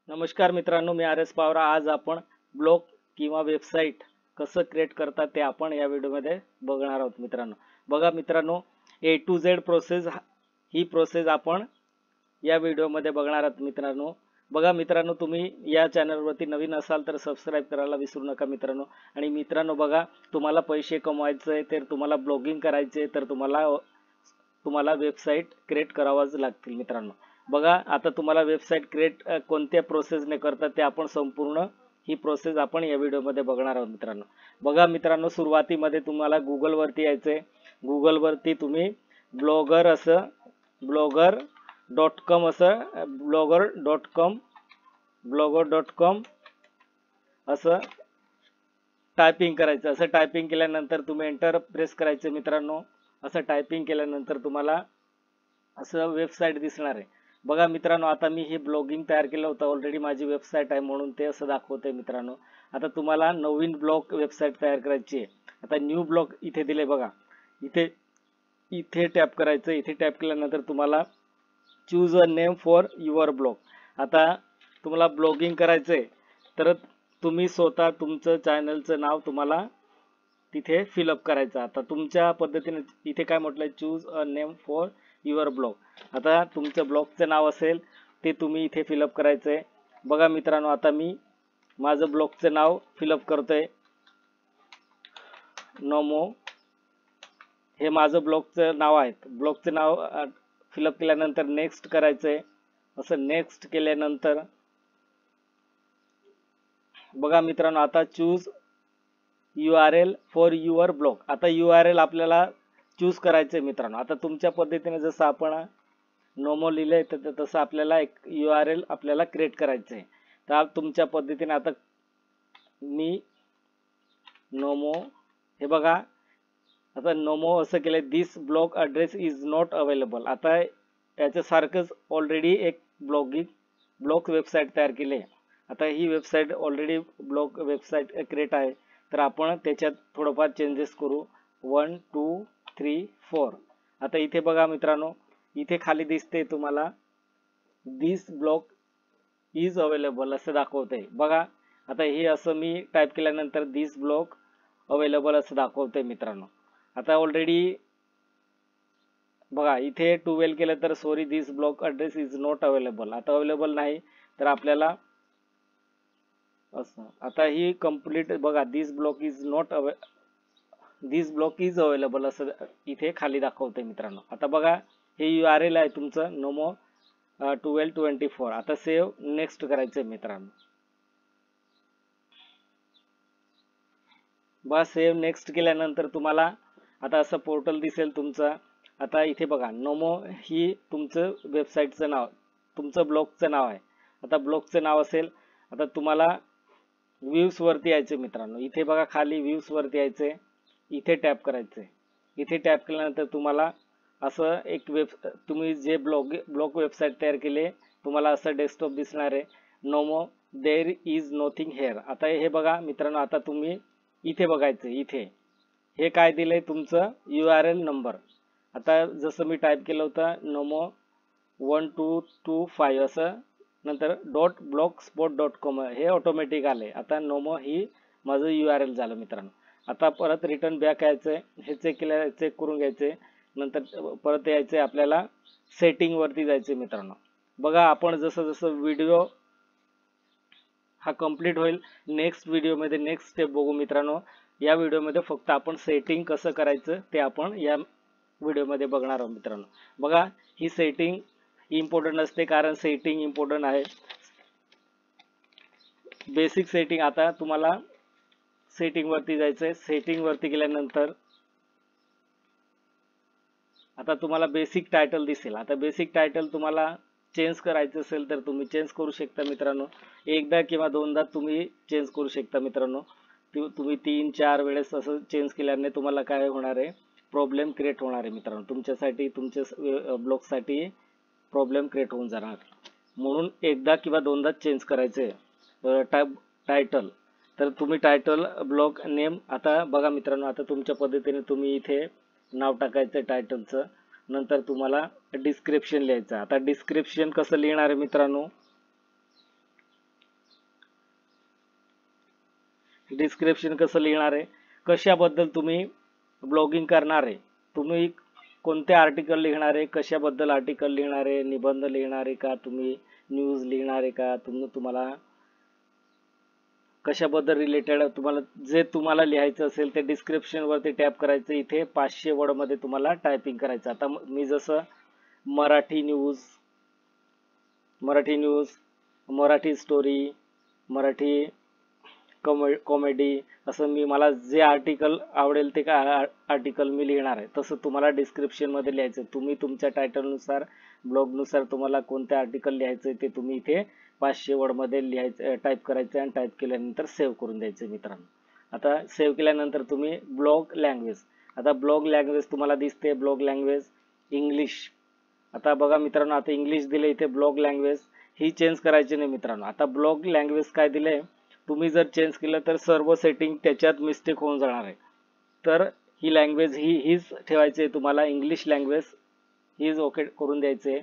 नमस्कार मित्रांनो, मी R S Pawara. आज आपण ब्लॉग किंवा वेबसाईट कसं क्रिएट करतात ते आपण या व्हिडिओमध्ये बघणार आहोत। बघा मित्रांनो, ए टू झेड प्रोसेस ही प्रोसेस आपण या व्हिडिओमध्ये बघणार आहोत। बघा मित्रांनो, तुम्ही या चॅनलवरती नवीन असाल तर सबस्क्राईब करायला विसरू नका मित्रांनो। आणि मित्रांनो बघा, तुम्हाला पैसे कमवायचे तर तुम्हाला ब्लॉगिंग करायचे तर तुम्हाला वेबसाईट क्रिएट करावाच लागतील मित्रांनो। बघा, आता तुम्हाला वेबसाईट क्रिएट कोणत्या प्रोसेसने करतात ते आपण संपूर्ण ही प्रोसेस आपण या व्हिडिओमध्ये बघणार आहोत मित्रांनो। बघा मित्रांनो, सुरुवातीमध्ये तुम्हाला गुगल वरती यायचे। गुगल वरती तुम्ही blogger.com असं blogger.com असं टायपिंग करायचं। असं टायपिंग केल्यानंतर तुम्ही एंटर प्रेस करायचे मित्रांनो। असं टायपिंग केल्यानंतर तुम्हाला असं वेबसाईट दिसणार आहे। बघा मित्रांनो, आता मी हे ब्लॉगिंग तयार केलं होतं, ऑलरेडी माझी वेबसाईट आहे म्हणून ते असं दाखवतंय मित्रांनो। आता तुम्हाला नवीन ब्लॉग वेबसाईट तयार करायची आहे। आता न्यू ब्लॉग इथे दिले बघा, इथे टॅप करायचं। इथे टॅप केल्यानंतर तुम्हाला choose a name for your blog. आता तुम्हाला ब्लॉगिंग करायचंय तर तुम्ही स्वतः तुमचं चॅनलचं नाव तुम्हाला तिथे फिलअप करायचं। आता तुमच्या पद्धतीने इथे काय म्हटलंय, choose a name for your blog. आता तुमचं ब्लॉगचं नाव असेल ते तुम्ही इथे फिलअप करायचंय। बघा मित्रांनो, आता मी माझं ब्लॉगचं नाव फिलअप करतोय, नोमो हे माझं ब्लॉगचं नाव आहे। ब्लॉगचं नाव फिलअप केल्यानंतर नेक्स्ट करायचंय। असं नेक्स्ट केल्यानंतर बघा मित्रांनो, आता choose URL for your blog. आता URL आपल्याला चूज करायचंय मित्रांनो। आता तुमच्या पद्धतीने जसं आपण नोमो लिहिलंय तर तसं आपल्याला एक URL आपल्याला क्रिएट करायचंय। तर तुमच्या पद्धतीने आता मी नोमो हे बघा, आता नोमो असं केलंय, this blog address is not available. आता याच्यासारखंच ऑलरेडी एक ब्लॉग वेबसाईट तयार केली आहे। आता ही website already blog website create आहे, तर आपण त्याच्यात थोडंफार चेंजेस करू। 1 2 3 4। आता इथे बघा मित्रांनो, इथे खाली दिसते तुम्हाला दिस ब्लॉग इज अवेलेबल असं दाखवतंय बघा। आता हे असं मी टाईप केल्यानंतर दिस ब्लॉग अवेलेबल असं दाखवतंय मित्रांनो। आता ऑलरेडी बघा, इथे 12 केलं तर sorry this blog address is not available. आता अवेलेबल नाही तर आपल्याला असं, आता ही कंप्लीट बघा, दिस ब्लॉग इज अवेलेबल असं इथे खाली दाखवतंय मित्रांनो। आता बघा, हे URL आहे तुमचं नोमो 1224। आता सेव्ह नेक्स्ट करायचंय मित्रांनो। बघा, सेव्ह नेक्स्ट केल्यानंतर तुम्हाला आता असं पोर्टल दिसेल तुमचं। आता इथे बघा, नोमो ही तुमचं वेबसाईटचं नाव, तुमचं ब्लॉगचं नाव आहे। आता ब्लॉगचं नाव असेल, आता तुम्हाला व्ह्यूज वरती यायचे मित्रांनो। इथे बघा, खाली व्ह्यूज वरती यायचे, इथे टॅप करायचे। इथे टॅप केल्यानंतर तुम्हाला असं एक तुम्ही जे ब्लॉग वेबसाईट तयार केले तुम्हाला असं डेस्कटॉप दिसणार आहे, नोमो देअर इज नथिंग हेअर। आता हे बघा मित्रांनो, आता तुम्ही इथे बघायचं, इथे हे काय दिलंय तुमचं URL नंबर। आता जसं मी टाईप केलं होतं नोमो 1225 असं, नंतर .blogspot.com हे ऑटोमॅटिक आले। आता नोमो ही माझं URL झालं मित्रांनो। आता परत रिटर्न बॅक यायचंय, हे चेक करून घ्यायचे। नंतर परत यायचंय, आपल्याला सेटिंग वरती जायचे मित्रांनो। बघा, आपण जसं जसं व्हिडिओ हा कंप्लीट होईल, नेक्स्ट व्हिडिओमध्ये नेक्स्ट स्टेप बघू मित्रांनो। या व्हिडिओमध्ये फक्त आपण सेटिंग कसं करायचं ते आपण या व्हिडिओमध्ये बघणार आहोत मित्रांनो। बघा, ही सेटिंग इम्पॉर्टंट असते, कारण सेटिंग इम्पॉर्टंट आहे, बेसिक सेटिंग। आता तुम्हाला सेटिंग वरती जायचंय। सेटिंग वरती गेल्यानंतर आता तुम्हाला बेसिक टायटल दिसेल। आता बेसिक टायटल तुम्हाला चेंज करायचं असेल तर तुम्ही चेंज करू शकता मित्रांनो। एकदा किंवा दोनदा तुम्ही चेंज करू शकता मित्रांनो। तुम्ही 3-4 वेळेस असं चेंज केल्याने तुम्हाला काय होणार आहे, प्रॉब्लेम क्रिएट होणार आहे मित्रांनो। तुमच्यासाठी, तुमच्या ब्लॉगसाठी प्रॉब्लेम क्रिएट होऊन जाणार, म्हणून एकदा किंवा दोनदा चेंज करायचे टायटल। तर तुम्ही टायटल, ब्लॉग नेम, आता बघा मित्रांनो, आता तुमच्या पद्धतीने तुम्ही इथे नाव टाकायचं टायटलचं। नंतर तुम्हाला डिस्क्रिप्शन लिहायचं। आता डिस्क्रिप्शन कसं लिहिणार आहे मित्रांनो, डिस्क्रिप्शन कसं लिहिणार आहे, कशाबद्दल तुम्ही ब्लॉगिंग करणार आहे, तुम्ही कोणते आर्टिकल लिहिणार आहे, कशाबद्दल आर्टिकल लिहिणार आहे, निबंध लिहिणार आहे का, तुम्ही न्यूज लिहिणार आहे का, तुम्हाला कशाबद्दल रिलेटेड तुम्हाला जे तुम्हाला लिहायचं असेल ते डिस्क्रिप्शन वरती टॅप करायचं. इथे 500 वर्ड मध्ये तुम्हाला टायपिंग करायचं. आता मी जसं Marathi news, Marathi story, Marathi comedy, असं मला जे आर्टिकल आवडेल ते आर्टिकल मी लिहिणार आहे. तसं तुम्हाला डिस्क्रिप्शन मध्ये लिहायचं. तुम्ही तुमच्या टायटलनुसार, ब्लॉगनुसार तुम्हाला कोणते आर्टिकल लिहायचं ते तुम्ही इथे 500 वर्ड मध्ये लिहायचं, टाईप करायचं आणि टाईप केल्यानंतर सेव्ह करून द्यायचं मित्रांनो. आता सेव्ह केल्यानंतर तुम्ही ब्लॉग लँग्वेज, आता ब्लॉग लँग्वेज तुम्हाला दिसते, ब्लॉग लँग्वेज इंग्लिश. आता बघा मित्रांनो, आता इंग्लिश दिले इथे, ब्लॉग लँग्वेज ही चेंज करायची नाही मित्रांनो. आता ब्लॉग लँग्वेज काय दिले, तुम्ही जर चेंज केलं तर सर्व सेटिंग त्याच्यात मिस्टेक होऊन जाणार आहे. तर ही लँग्वेज हीच ठेवायची आहे तुम्हाला, इंग्लिश लँग्वेज हीच ओके करून द्यायचे,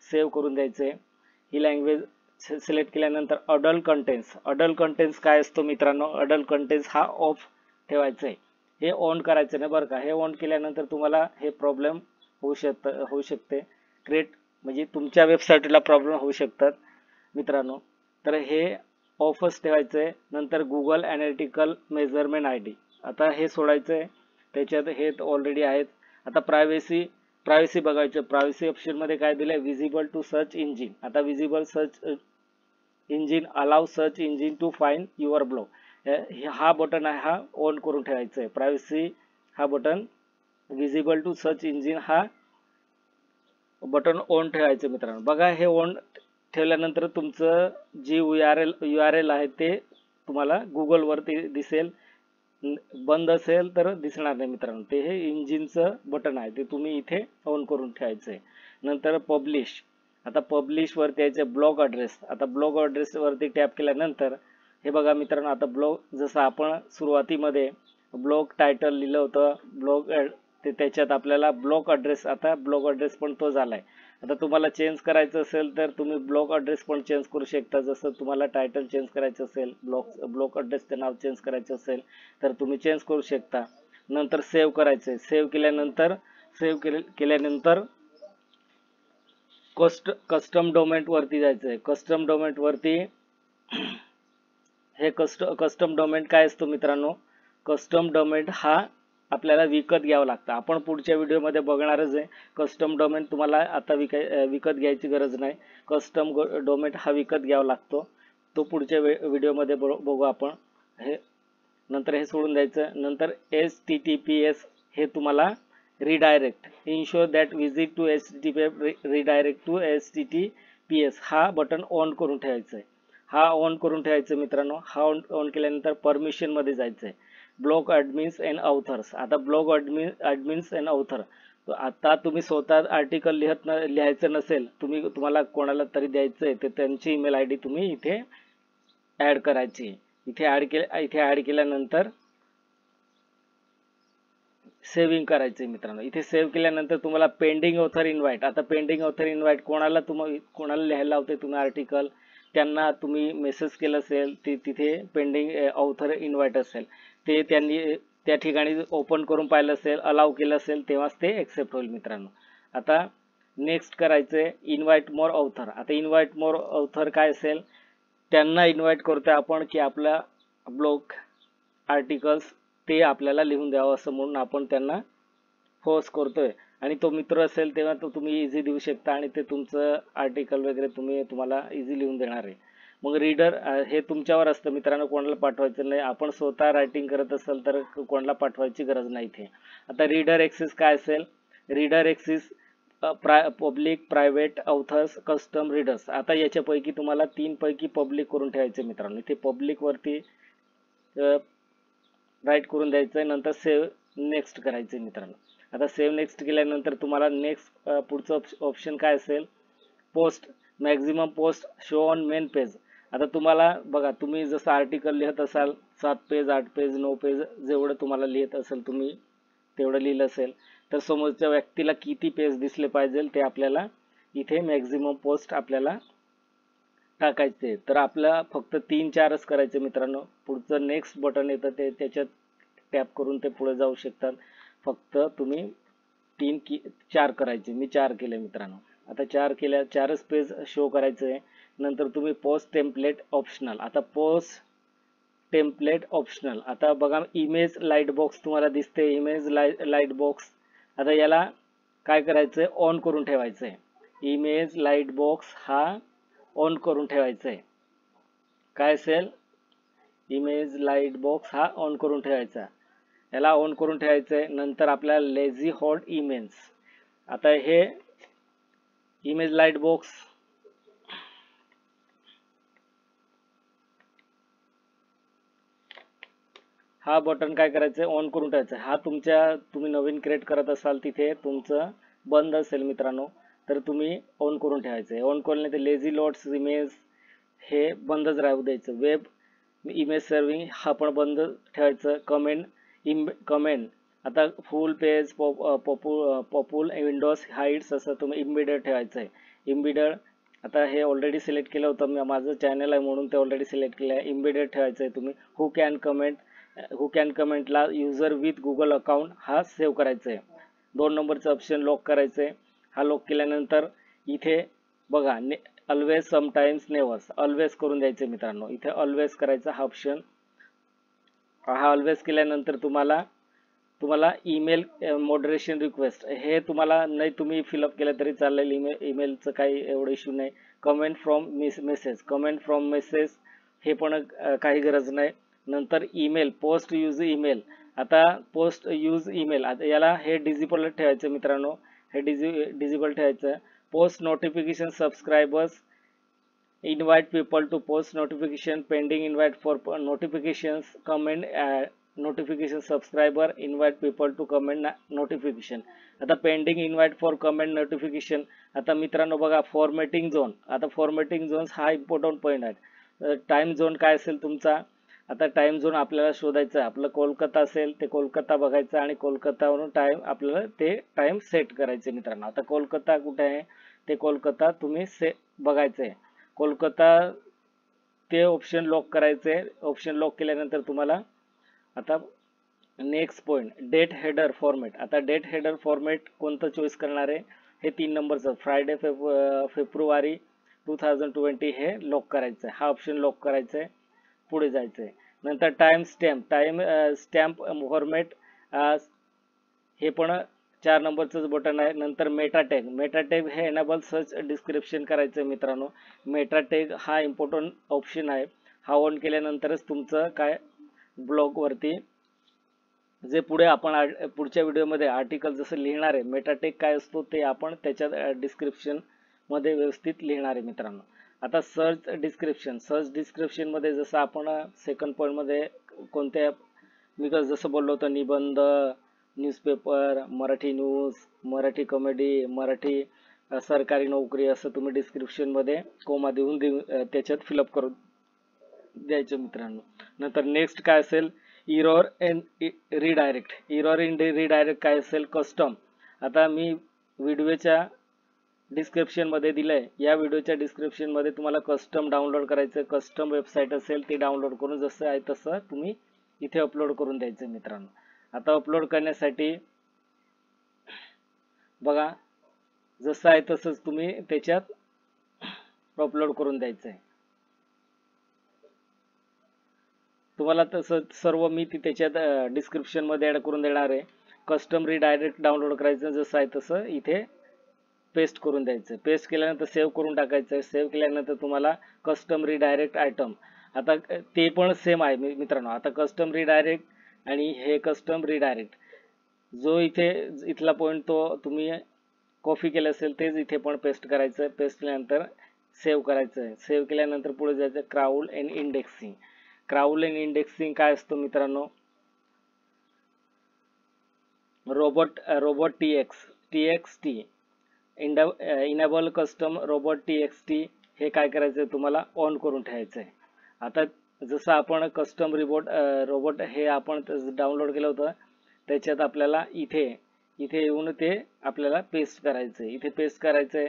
सेव्ह करून द्यायचे. ही लँग्वेज सिलेक्ट केल्यानंतर अडल्ट कंटेंट्स काय असतो मित्रांनो, अडल्ट कंटेंट्स हा ऑफ ठेवायचा आहे, हे ऑन करायचं नाही बरं का. हे ऑन केल्यानंतर तुम्हाला हे प्रॉब्लेम होऊ शकते क्रिएट, म्हणजे तुमच्या वेबसाईटला प्रॉब्लेम होऊ शकतात मित्रांनो. तर हे ऑफच ठेवायचंय. नंतर गुगल एनालिटिकल मेजरमेंट ID, आता हे सोडायचंय, त्याच्यात हे ऑलरेडी आहेत. आता प्रायव्हसी बघायचं. प्रायव्हसी ऑप्शन मध्ये काय दिलंय, विजिबल टू सर्च इंजिन. आता visible search engine allow search engine to find your blog, हा बटन आहे, हा ऑन करून ठेवायचा आहे. प्रायव्हसी हा button, visible to search engine हा बटन ऑन ठेवायचं मित्रांनो. बघा हे ऑन ठेवल्यानंतर तुमचं जे URL आहे ते तुम्हाला गुगल वरती दिसेल. बंद असेल तर दिसणार नाही मित्रांनो. ते हे इंजिनचं बटन आहे, ते तुम्ही इथे ऑन करून ठेवायचं आहे. नंतर पब्लिश, आता पब्लिश वरती यायचं. ब्लॉग ॲड्रेस, आता ब्लॉग ॲड्रेस वरती टॅप केल्यानंतर हे बघा मित्रांनो, आता ब्लॉग जसं आपण सुरुवातीमध्ये ब्लॉग टायटल लिहिलं होतं, ब्लॉग ते त्याच्यात आपल्याला ब्लॉग ॲड्रेस, आता ब्लॉग ॲड्रेस पण तो झालाय. आता तुम्हाला चेंज करायचं असेल तर तुम्ही ब्लॉग ॲड्रेस पण चेंज करू शकता. जसं तुम्हाला टायटल चेंज करायचं असेल, ब्लॉग ॲड्रेसचं नाव चेंज करायचं असेल तर तुम्ही चेंज करू शकता. नंतर सेव्ह करायचंय. सेव्ह केल्यानंतर कस्टम डोमेन वरती जायचंय. कस्टम डोमेन वरती हे कस्टम डोमेन काय असतो मित्रांनो, कस्टम डोमेन हा आपल्याला विकत घ्यावं लागतं. आपण पुढच्या व्हिडिओमध्ये बघणारच आहे. कस्टम डोमेन तुम्हाला आता विकत घ्यायची गरज नाही. कस्टम डोमेन हा विकत घ्यावा लागतो, तो पुढच्या व्हिडिओमध्ये बघू आपण. हे नंतर हे सोडून द्यायचं. नंतर HTTPS हे तुम्हाला redirect, ensure that visit to HTTPS redirect to HTTPS हा बटन ऑन करून ठेवायचं आहे. हा ऑन करून ठेवायचं मित्रांनो. हा ऑन केल्यानंतर परमिशन मध्ये जायचंय. ब्लॉग ॲडमिन्स अँड ऑथर्स, आता ब्लॉग ॲडमिन्स अँड ऑथर, आता तुम्ही स्वतः आर्टिकल लिहायचं नसेल, तुम्हाला कोणाला तरी द्यायचंय तर त्यांची ईमेल ID तुम्ही इथे ऍड करायची. इथे ऍड केल्यानंतर सेव्हिंग करायचे मित्रांनो. इथे सेव्ह केल्यानंतर तुम्हाला पेंडिंग ऑथर इन्व्हाइट, आता पेंडिंग ऑथर इन्व्हाइट कोणाला लिहायला लावते तुम्ही आर्टिकल, त्यांना तुम्ही मेसेज केलं असेल तिथे पेंडिंग ऑथर इन्व्हाइट असेल, ते त्यांनी त्या ठिकाणी ओपन करून पाहिलं असेल, अलाव केलं असेल, तेव्हाच ते एक्सेप्ट होईल मित्रांनो. आता नेक्स्ट करायचंय इन्व्हाइट मोर ऑथर. आता इन्व्हाइट मोर ऑथर काय असेल, त्यांना इन्व्हाइट करतोय आपण की आपला ब्लॉग आर्टिकल्स ते आपल्याला लिहून द्यावं असं म्हणून आपण त्यांना फोर्स करतोय. आणि तो मित्र असेल तेव्हा तो तुम्ही इझी देऊ शकता आणि ते तुमचं आर्टिकल वगैरे तुम्हाला इझी लिहून देणार आहे. मग रीडर हे तुमच्यावर असतं मित्रांनो, कोणाला पाठवायचं नाही. आपण स्वतः रायटिंग करत असेल तर कोणाला पाठवायची गरज नाही इथे. आता रीडर ॲक्सेस काय असेल, reader access public, private, authors, custom, readers. आता याच्यापैकी तुम्हाला 3 पैकी पब्लिक करून ठेवायचे मित्रांनो. इथे पब्लिक वरती राईट करून द्यायचंय. नंतर सेव्ह नेक्स्ट करायचंय मित्रांनो. आता सेव्ह नेक्स्ट केल्यानंतर तुम्हाला नेक्स्ट पुढचं ऑप्शन काय असेल, post, maximum post show on main page. आता तुम्हाला बघा, तुम्ही जसं आर्टिकल लिहत असाल 7 पेज, 8 पेज, 9 पेज, जेवढं तुम्हाला लिहित असेल तुम्ही तेवढं लिहिलं असेल तर समोरच्या व्यक्तीला किती पेज दिसले पाहिजे ते आपल्याला इथे मॅक्झिमम पोस्ट आपल्याला टाकायचे तर आपल्याला फक्त 3-4च करायचे मित्रांनो. पुढचं नेक्स्ट बटन येतं ते त्याच्यात टॅप करून ते पुढे जाऊ शकतात. फक्त तुम्ही 4 करायचे. मी 4 केले मित्रांनो. आता 4 केल्या 4च पेज शो करायचं आहे. नंतर तुम्ही पोस्ट टेम्पलेट ऑप्शनल. आता पोस्ट टेम्पलेट ऑप्शनल. आता बघा इमेज लाईट बॉक्स तुम्हाला दिसते. Image light box. आता याला काय करायचंय ऑन करून ठेवायचंय. इमेज लाईट बॉक्स हा ऑन करून ठेवायचा आहे. काय असेल इमेज लाईट बॉक्स हा ऑन करून ठेवायचा. याला ऑन करून ठेवायचं आहे. नंतर आपल्याला लेझी हॉट इमेज. आता हे इमेज लाईट बॉक्स हा बटन काय करायचं ऑन करून ठेवायचं. हा तुम्ही नवीन क्रिएट करत असाल तिथे तुमचं बंद असेल मित्रांनो तर तुम्ही ऑन करून ठेवायचं. ऑन करून ते लेझी लॉट्स इमेज हे बंदच राहू द्यायचं. वेब इमेज सर्विंग हा पण बंद ठेवायचं. कमेंट आता फुल पेज पॉपुल विंडोज हाईट्स असं तुम्ही इम्बेडेड ठेवायचं आहे. इम्बेडेड आता हे ऑलरेडी सिलेक्ट केलं होतं. माझं चॅनल आहे म्हणून ते ऑलरेडी सिलेक्ट केलं आहे. इम्बेडेड ठेवायचं आहे तुम्ही. हू कॅन कमेंटला युजर विथ गुगल अकाउंट हा सेव्ह करायचं आहे. 2 नंबरचं ऑप्शन लॉक करायचं आहे. हा लॉक केल्यानंतर इथे बघा ऑलवेज समटाइम्स नेव्हर्स ऑलवेज करून द्यायचं मित्रांनो. इथे ऑलवेज करायचा हा ऑप्शन. हा ऑलवेज केल्यानंतर तुम्हाला ईमेल मॉडरेशन रिक्वेस्ट हे तुम्हाला नाही तुम्ही फिलअप केलं तरी चालेल. ईमेलचं काही एवढं इश्यू नाही. कमेंट फ्रॉम मेसेज हे पण काही गरज नाही. नंतर ईमेल पोस्ट यूज ईमेल. आता पोस्ट यूज ईमेल आता याला हे डिसेबल ठेवायचं मित्रांनो. हे डिसेबल ठेवायचं. Post notification subscribers invite people to post notification pending invite for notifications comment notification subscriber invite people to comment notification. आता pending invite for comment notification. आता मित्रांनो बघा फॉर्मॅटिंग झोन. आता फॉर्मॅटिंग झोन हा इम्पॉर्टंट पॉईंट आहे. Time zone काय असेल तुमचा. आता टाइम झोन आपल्याला शोधायचं आहे. आपलं कोलकाता असेल ते कोलकाता बघायचं आणि कोलकातावरून टाइम आपल्याला ते टाइम सेट करायचे मित्रांनो. आता कोलकाता कुठे आहे ते कोलकाता तुम्ही बघायचं आहे. कोलकाता ते ऑप्शन लॉक करायचे. ऑप्शन लॉक केल्यानंतर तुम्हाला आता next point date header format. आता डेट हेडर फॉर्मॅट कोणतं चॉईस करणार आहे हे 3 नंबरचं फ्रायडे फेब्रुवारी 2020 हे लॉक करायचं आहे. हा ऑप्शन लॉक करायचं आहे. पुढे जायचं आहे. नंतर टाइम स्टॅम्प फॉर्मॅट हे पण 4 नंबरचं बटन आहे. नंतर मेटा टॅग हे एनेबल सर्च डिस्क्रिप्शन करायचं मित्रांनो. मेटा टॅग हा इम्पॉर्टंट ऑप्शन आहे. हा ऑन केल्यानंतरच तुमचं काय ब्लॉग वरती जे पुढे आपण पुढच्या व्हिडिओमध्ये आर्टिकल जसं लिहिणार आहे मेटा टॅग काय असतो ते आपण त्याच्या डिस्क्रिप्शन मध्ये व्यवस्थित लिहिणार आहे मित्रांनो. आता सर्च डिस्क्रिप्शन मध्ये जसं आपण सेकंड पॉइंट मध्ये कोणत्या मी जसं बोललो होतो निबंध newspaper Marathi news Marathi comedy Marathi सरकारी नोकरी असं तुम्ही डिस्क्रिप्शन मध्ये कोमा देऊन त्याच्यात फिलअप करून द्यायचं मित्रांनो. नंतर नेक्स्ट काय असेल इरॉर इन रिडायरेक्ट काय असेल कस्टम. आता मी व्हिडिओच्या डिस्क्रिप्शन मध्ये दिलंय. या व्हिडिओच्या डिस्क्रिप्शन मध्ये तुम्हाला कस्टम डाउनलोड करायचं. कस्टम वेबसाईट असेल ती डाउनलोड करून जसं आहे तसं तुम्ही इथे अपलोड करून द्यायचं मित्रांनो. आता अपलोड करण्यासाठी बघा जसं आहे तसंच तुम्ही त्याच्यात अपलोड करून द्यायचं आहे. तुम्हाला तसं सर्व मी त्याच्यात डिस्क्रिप्शन मध्ये ऍड करून देणार आहे. कस्टम रिडायरेक्ट डाउनलोड करायचं जसं आहे तसं इथे पेस्ट करून द्यायचं. पेस्ट केल्यानंतर सेव्ह करून टाकायचं. सेव्ह केल्यानंतर तुम्हाला कस्टम रिडायरेक्ट आयटम आता ते पण सेम आहे मित्रांनो. आता कस्टम रिडायरेक्ट आणि हे कस्टम रिडायरेक्ट जो इथला पॉइंट तो तुम्ही कॉपी केलं असेल तेच इथे पण पेस्ट करायचं. पेस्ट केल्यानंतर सेव्ह करायचं. सेव्ह केल्यानंतर पुढे जायचं crowd and indexing. Crowd and indexing काय असतं मित्रांनो robot TXT enable custom robot TXT हे काय करायचं तुम्हाला ऑन करून ठेवायचं आहे. आता जसं आपण कस्टम रोबोट हे आपण डाउनलोड केलं होतं त्याच्यात आपल्याला इथे येऊन ते आपल्याला पेस्ट करायचं. इथे पेस्ट करायचंय.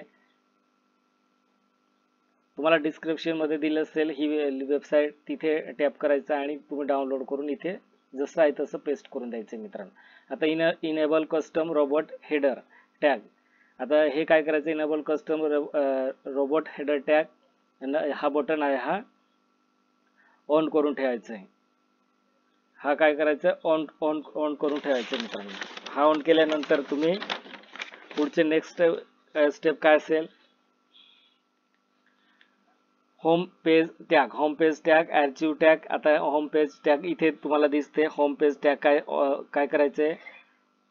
तुम्हाला डिस्क्रिप्शन मध्ये दिलं असेल ही वेबसाईट, तिथे टॅप करायचं आणि तुम्ही डाउनलोड करून इथे जसं आहे तसं पेस्ट करून द्यायचं मित्रांनो। आता enable custom robot header tag, आता हे काय करायचं, enable custom robot header tag हा बटन आहे, हा ऑन करून ठेवायचा आहे। हा काय करायचं, ऑन करून ठेवायचं मित्रांनो। हा ऑन केल्यानंतर तुम्ही पुढचे नेक्स्ट स्टेप काय असेल, होम पेज टॅग आर्चिव्ह टॅग। आता होम पेज टॅग इथे तुम्हाला दिसते, होम पेज टॅग काय करायचंय,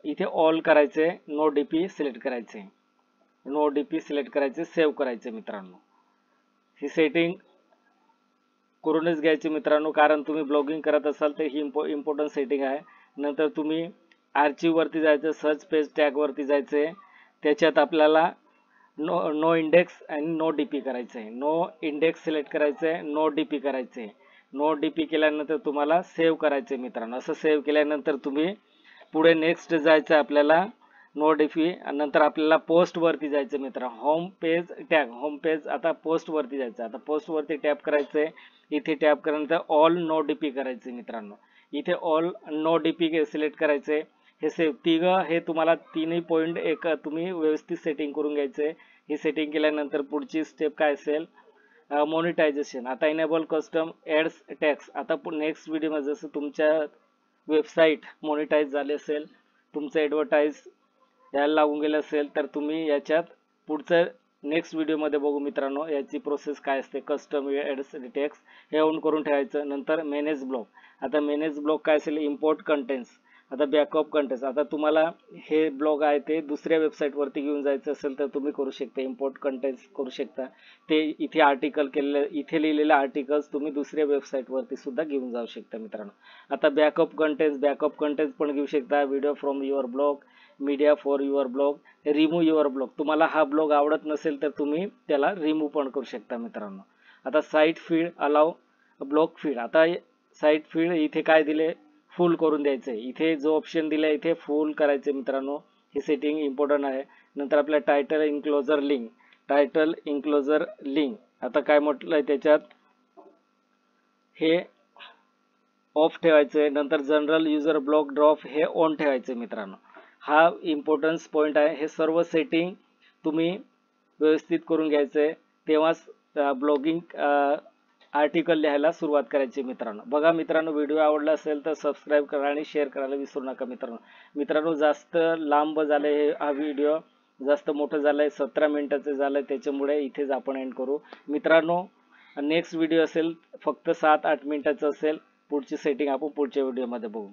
इथे ऑल करायचे, नो डीपी सिलेक्ट करायचे, नो डीपी सिलेक्ट करायचे, सेव्ह करायचे मित्रांनो। ही सेटिंग करूनच घ्यायची मित्रांनो, कारण तुम्ही ब्लॉगिंग करत असाल तर ही इम्पॉर्टंट सेटिंग आहे। नंतर तुम्ही आर्चिव्ह वरती जायचं, सर्च पेज टॅग वरती जायचे, त्याच्यात आपल्याला नो इंडेक्स आणि नो डीपी करायचं आहे। नो इंडेक्स सिलेक्ट करायचं आहे, नो डीपी करायचं आहे। नो डीपी केल्यानंतर तुम्हाला सेव्ह करायचे मित्रांनो। असं सेव्ह केल्यानंतर तुम्ही पुढे नेक्स्ट जायचं आपल्याला, नो डीपी, नंतर आपल्याला पोस्ट वरती जायचं मित्रांनो, home page tag, home page, आता पोस्ट वरती जायचं। आता पोस्ट वरती टॅप करायचंय, इथे टॅप केल्यानंतर ऑल नो डीपी करायचे मित्रांनो। इथे ऑल नो डीपी सिलेक्ट करायचे, हे हे तुम्हाला 3.1 तुम्ही व्यवस्थित सेटिंग करून घ्यायचे। ही सेटिंग केल्यानंतर पुढची स्टेप काय असेल, मॉनिटायझेशन। आता इनेबल कस्टम ऍड्स टॅक्स, आता नेक्स्ट व्हिडिओ मध्ये जसं तुमच्या वेबसाईट मॉनिटाईज झाले असेल, तुमचं ॲडव्हर्टाइज यायला लागून गेलं असेल, तर तुम्ही याच्यात पुढचं नेक्स्ट व्हिडिओ मध्ये बघू मित्रांनो, याची प्रोसेस काय असते। कस्टम ऍड्स टॅक्स हे ऑन करून ठेवायचं। नंतर मॅनेज ब्लॉग, आता मॅनेज ब्लॉग काय असेल, इम्पोर्ट कंटेंट्स, आता बॅकअप कंटेंट्स। आता तुम्हाला हे ब्लॉग आहे ते दुसऱ्या वेबसाईट वरती घेऊन जायचं असेल तर तुम्ही करू शकता, इम्पोर्ट कंटेंट्स करू शकता। ते इथे आर्टिकल केलेले, इथे लिहिलेले आर्टिकल्स तुम्ही दुसऱ्या वेबसाईट वरती सुद्धा घेऊन जाऊ शकता मित्रांनो। आता बॅकअप कंटेंट्स पण घेऊ शकता, video from your blog, media for your blog, remove your blog, तुम्हाला हा ब्लॉग आवडत नसेल तर तुम्ही त्याला रिमूव्ह पण करू शकता मित्रांनो। आता site feed allow blog feed, आता साईट फीड इथे काय दिले, फुल करून द्यायचंय। इथे जो ऑप्शन दिलाय इथे फुल करायचे मित्रांनो, ही सेटिंग इम्पॉर्टंट आहे। नंतर आपल्या टायटल इन्क्लोजर लिंक, आता काय म्हटलंय त्याच्यात, हे ऑफ ठेवायचंय। नंतर जनरल युजर ब्लॉग ड्रॉप हे ऑन ठेवायचे मित्रांनो। हा इम्पॉर्टन्स पॉइंट आहे, हे सर्व सेटिंग तुम्ही व्यवस्थित करून घ्यायचंय, तेव्हाच ब्लॉगिंग आर्टिकल लिहायला सुरुवात करायची मित्रांनो। बघा मित्रांनो, व्हिडिओ आवडला असेल तर सबस्क्राईब करा आणि शेअर करायला विसरू नका मित्रांनो। जास्त लांब झाले हा व्हिडिओ, जास्त मोठं झालंय, 17 मिनिटाचं झालंय, त्याच्यामुळे इथेच आपण एंड करू मित्रांनो। नेक्स्ट व्हिडिओ असेल फक्त 7-8 मिनिटाचं असेल, पुढची सेटिंग आपण पुढच्या व्हिडिओमध्ये बघू।